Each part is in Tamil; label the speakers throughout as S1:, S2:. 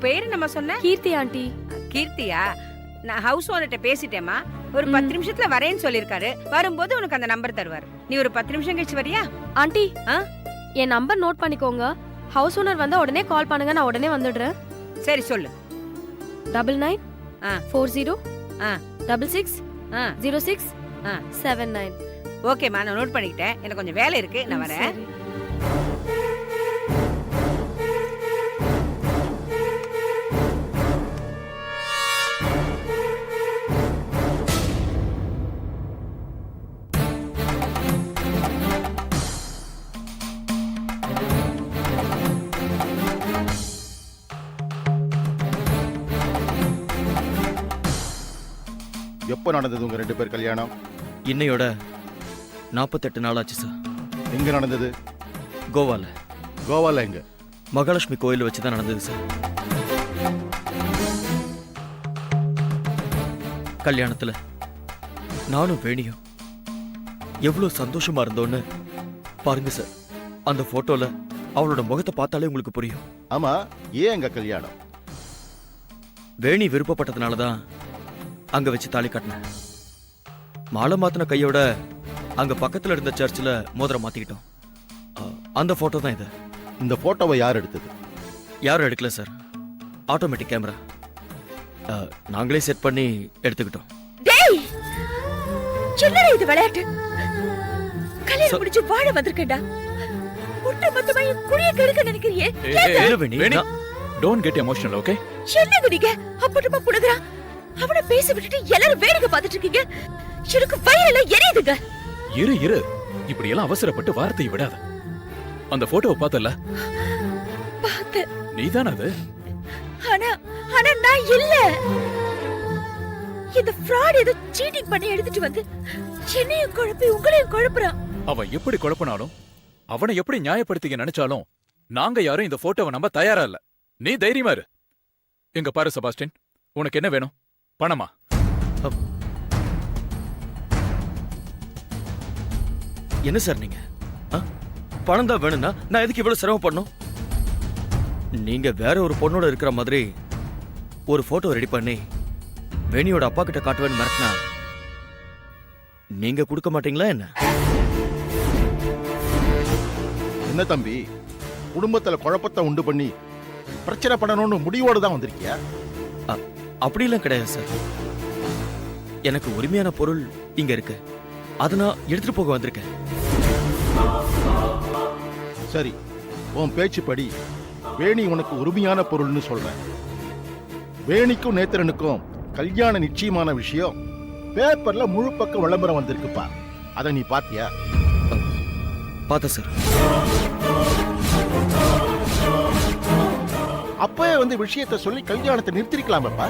S1: உன் பேரு நம்ம சொன்ன
S2: கீர்த்தி ஆண்டி.
S1: கீர்த்தியா? நான் ஹவுஸ் ஓனர்ட்ட பேசிட்டேமா. ஒரு 10 நிமிஷத்துல வரேன்னு சொல்லிருக்காரு. வரும்போது உனக்கு அந்த நம்பர் தருவார். நீ ஒரு 10 நிமிஷம் கழிச்சு வரியா?
S2: ஆண்டி என் நம்பர் நோட் பண்ணிக்கோங்க. ஹவுஸ் ஓனர் வந்தா உடனே கால் பண்ணுங்க, நான் உடனே வந்துடுறேன்.
S1: சரி சொல்லு.
S2: 99 40
S1: ஆ
S2: 66 06 79.
S1: ஓகேம்மா, நான் நோட் பண்ணிக்கிட்டேன். எனக்கு கொஞ்சம் வேலை இருக்கு, நான் வரேன்.
S2: சரி.
S3: எப்போ நடந்தது உங்க 2 பேர் கல்யாணம்?
S4: இன்னையோட 48 நாள் ஆச்சு சார்.
S3: எங்க நடந்தது?
S4: கோவால.
S3: கோவால எங்க?
S4: மகாலட்சுமி கோயில் வச்சு தான் நடந்தது சார். கல்யாணத்துல நானும் வேணியும் எவ்வளவு சந்தோஷமா இருந்தோன்னு பாருங்க சார். அந்த போட்டோல அவளோட முகத்தை பார்த்தாலே உங்களுக்கு புரியும்.
S3: ஆமா, ஏன் எங்க கல்யாணம்?
S4: வேணி விருப்பப்பட்டதுனாலதான் அங்க வச்சு தாலி கட்டினேன். மாலை மாத்தின கையோட அங்க பக்கத்துல இருந்த சர்ச்சில் மோதிரம் மாத்திக்கிட்டோம். அந்த போட்டோ தான் இது.
S3: இந்த போட்டோவை யார் எடுத்தது?
S4: யாரும் எடுக்கல சார். Automatic camera. நாங்களே செட் பண்ணி எடுத்துக்கிட்டோம்.
S5: டேய், என்னடா இது விளையாட்டு? கல்யாணம் முடிச்சு வாழ வந்திருக்கேன்டா. ஒட்டு மொத்தமா என் குடிய கெடுக்க நினைக்கிறியே?
S6: Don't get emotional, okay?
S5: என்னங்க நீங்க அப்பட்டமா புடுங்கறா? அவனை பேச விட்டுட்டு எல்லாரும் வேடிக்கை பார்த்துட்டு இருக்கீங்க. எனக்கு வயிறெல்லாம் எரியுதுங்க.
S6: இரு, இப்படி எல்லாம் அவசரப்பட்டு வார்த்தையை விடாத. அந்த போட்டோவை பார்த்தல?
S5: பார்த்த.
S6: நீதானே அது?
S5: ஆனா நான் இல்ல. இந்த ஃப்ராட் ஏதோ சீட்டிங் பண்ணி எடுத்துட்டு வந்து என்னையும் குழப்பி உங்களையும் குழப்புறான்.
S6: அவன் எப்படி குழப்பினாலும், அவனை எப்படி நியாயப்படுத்திக்க நினைச்சாலும், நாங்க யாரும் இந்த போட்டோவை நம்ப தயாரா இல்ல. நீ தைரியமா இரு. எங்க பாரு செபாஸ்டின், உனக்கு என்ன வேணும்? பணமா?
S4: என்ன சார் நீங்க? பணம் தான் வேணும்னா நான் எதுக்கு இவ்வளவு சிரமப்படணும்? நீங்க வேற ஒரு பொண்ணோட இருக்கிற மாதிரி ஒரு போட்டோ ரெடி பண்ணி வேணியோட அப்பா கிட்ட காட்டுவேன்னு மிரட்டினா நீங்க கொடுக்க மாட்டீங்களா என்ன?
S3: என்ன தம்பி, குடும்பத்துல குழப்பத்தை உண்டு பண்ணி பிரச்சனை பண்ணணும்னு முடிவோடு தான் வந்திருக்கியா?
S4: அப்படிலாம் கிடையாது சார். எனக்கு உரிமையான பொருள் இங்க இருக்கு. அதை நான் எடுத்துட்டு போக வந்திருக்கேன்.
S3: சரி, உன் பேச்சுப்படி வேணி உனக்கு உரிமையான பொருள்னு சொல்றேன். வேணிக்கும் நேத்திரனுக்கும் கல்யாண நிச்சயமான விஷயம் பேப்பர்ல முழு பக்க விளம்பரம் வந்திருக்குப்பா. அதை நீ பாத்தியா?
S4: பார்த்த சார்.
S3: அப்பவே வந்து விஷயத்தை சொல்லி கல்யாணத்தை நிறுத்திருக்கலாமப்பா.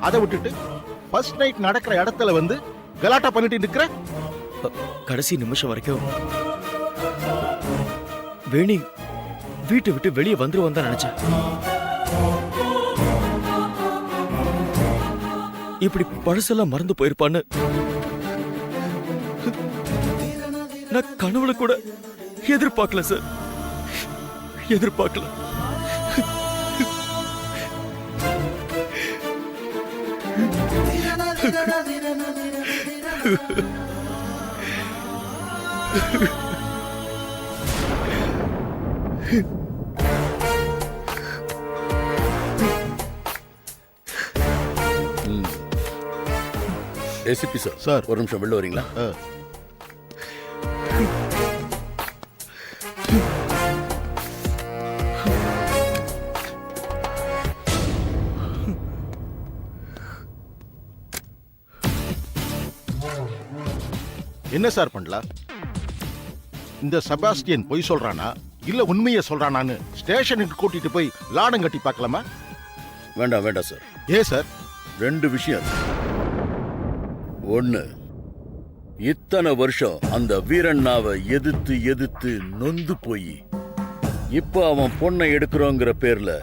S3: அதை விட்டுட்டு ஃபர்ஸ்ட் நைட் நடக்கிற இடத்துல வந்து கலாட்டா பண்ணிட்டு இருக்கிற.
S4: கடைசி நிமிஷம் வரைக்கும் வேணி வீட்டை விட்டு வெளியே வந்துருவான் தான் நினைச்சேன். இப்படி பழசெல்லாம் மறந்து போயிருப்பான்னு நான் கனவுல கூட எதிர்பார்க்கல சார். எதிர்பார்க்கல.
S7: ஏசிபி சார், ஒரு நிமிஷம் வெளில வரீங்களா?
S3: என்ன சார் பண்ணலாம்? இந்த செபாஸ்டியன் பொய் சொல்றானா இல்ல உண்மையை சொல்றானான்னு ஸ்டேஷனுக்கு கூட்டிட்டு போய் லாடம் கட்டி பார்க்கலாமா?
S7: வேண்டாம் சார்.
S3: ஏன் சார்?
S7: 2 விஷயம். ஒண்ணு, இத்தனை வருஷம் அந்த வீரண்ணாவை எதிர்த்து நொந்து போய் இப்ப அவன் பொண்ணை எடுக்கிறோங்கிற பேர்ல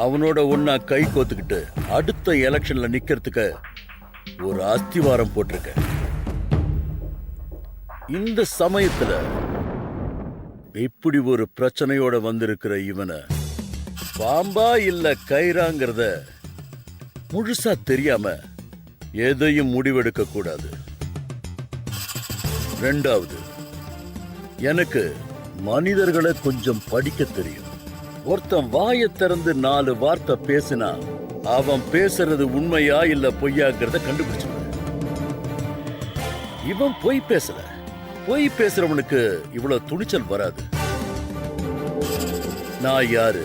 S7: அவனோட ஒன்னா கை கோத்துக்கிட்டு அடுத்த எலெக்ஷன்ல நிக்கிறதுக்கு ஒரு அஸ்திவாரம் போட்டிருக்க. இந்த சமயத்துல இப்படி ஒரு பிரச்சனையோட வந்திருக்கிற இவனை பாம்பா இல்ல கயிறாங்கிறத முழுசா தெரியாம எதையும் முடிவெடுக்க கூடாது. ரெண்டாவது, எனக்கு மனிதர்களை கொஞ்சம் படிக்க தெரியும். ஒருத்தன் வாயை திறந்து 4 வார்த்தை பேசினா அவன் பேசுறது உண்மையா இல்ல பொய்யாங்கிறத கண்டுபிடிச்சிருவேன். இவன் பொய் பேசல. பொய் பேசுறவனுக்கு இவ்வளவு துணிச்சல் வராது. நான் யாரு,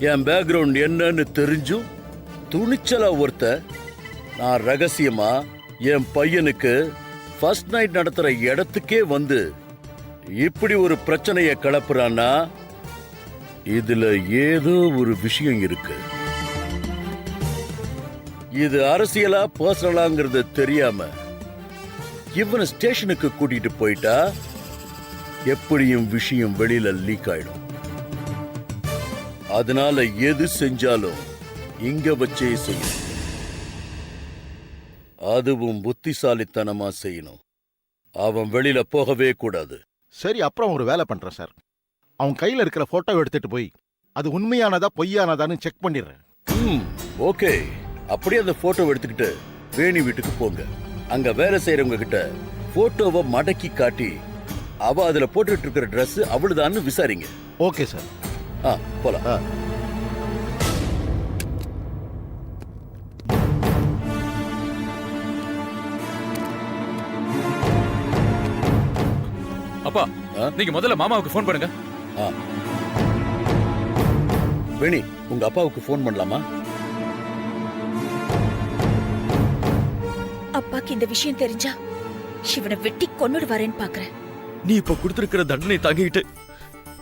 S7: என் பேக்ரவுண்ட் என்னன்னு தெரிஞ்சும் துணிச்சலா ஒருத்த நான் ரகசியமா என் பையனுக்கு ஃபர்ஸ்ட் நைட் நடத்துற இடத்துக்கே வந்து இப்படி ஒரு பிரச்சனையை கிளப்புறான்னா இதுல ஏதோ ஒரு விஷயம் இருக்கு. இது அரசியலா பர்சனலாங்கிறது தெரியாம இவனை ஸ்டேஷனுக்கு கூட்டிட்டு போயிட்டா எப்படியும் விஷயம் வெளியில லீக் ஆயிடும். அதனால எது செஞ்சாலும் இங்க வச்சே செய்யணும். அதுவும் புத்திசாலித்தனமா செய்யணும். அவன் வெளியில போகவே கூடாது.
S3: சரி, அப்புறம் ஒரு வேலை பண்றேன் சார். அவன் கையில இருக்கிற போட்டோவை எடுத்துட்டு போய் அது உண்மையானதா பொய்யானதான்னு செக் பண்ணிடுறேன்.
S7: ஓகே. அப்படியே அந்த போட்டோவை எடுத்துக்கிட்டு வேணி வீட்டுக்கு போங்க. அங்க வேலை செய்யறவங்க கிட்ட போட்டோவை மடக்கி காட்டி அவ அதுல போட்டுட்டு இருக்கிற ட்ரெஸ் அவளுதான்னு விசாரிங்க.
S3: Okay sir.
S7: போலாம்.
S6: அப்பா, நீங்க முதல்ல மாமாவுக்கு ஃபோன் பண்ணுங்க.
S7: வேணி, உங்க அப்பாவுக்கு ஃபோன் பண்ணலாமா?
S5: அப்பாக்கு இந்த விஷயம் தெரிஞ்சா இவனை வெட்டி கொன்னுடுவாரேன்னு பாக்குறேன்.
S4: நீ இப்ப கொடுத்திருக்கிற தண்டனை தாங்கிட்டு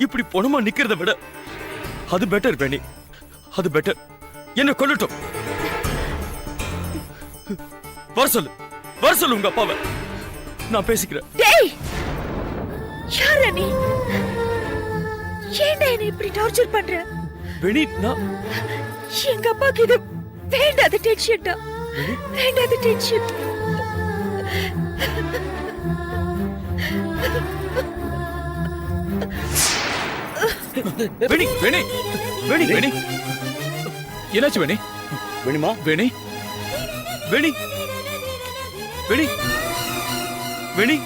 S4: இப்படி பொணமா நிக்கிறத விட அது பெட்டர் வேணி, அது பெட்டர். என்ன கொல்லட்டும். வர சொல்லு உங்க அப்பாவை. நான் பேசிக்கிறேன்.
S5: டேய், யாரா நீ? ஏன்டா என்ன இப்படி டார்ச்சர் பண்ற?
S4: வேணி, நான்
S5: எங்க அப்பாக்கு இது வேண்டாத டென்ஷன்டா, வேண்டாத டென்ஷன்.
S6: வேணி, வேணி, வேணி, வேணி. என்னாச்சு வேணி?
S7: வேணிமா,
S6: வேணி, வேணி, வேணி, வேணி.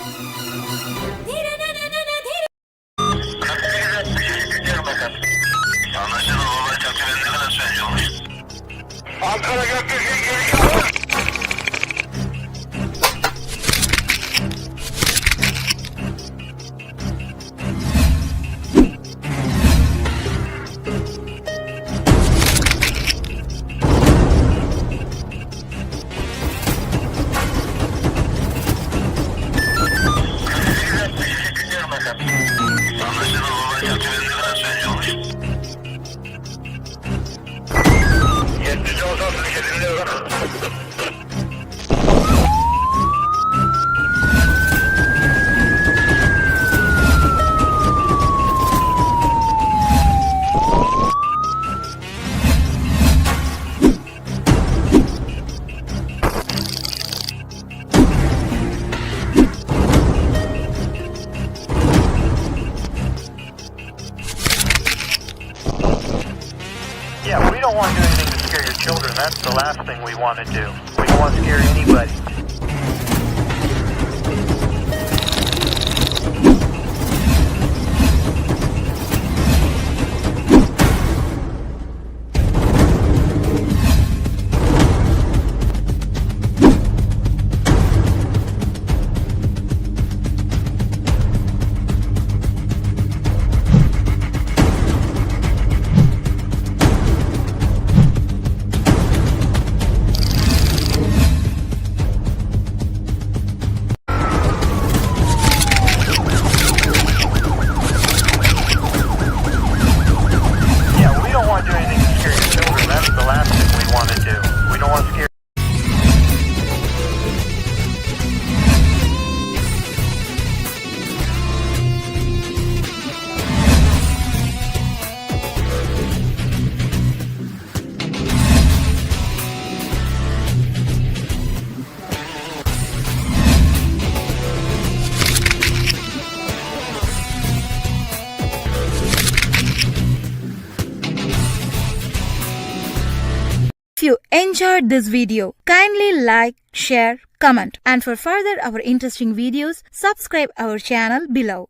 S8: Yeah, we don't want to do anything to scare your children. That's the last thing we want to do. We don't want to scare anybody.
S9: enjoyed this video. Kindly like, share, comment, and for further our interesting videos, subscribe our channel below.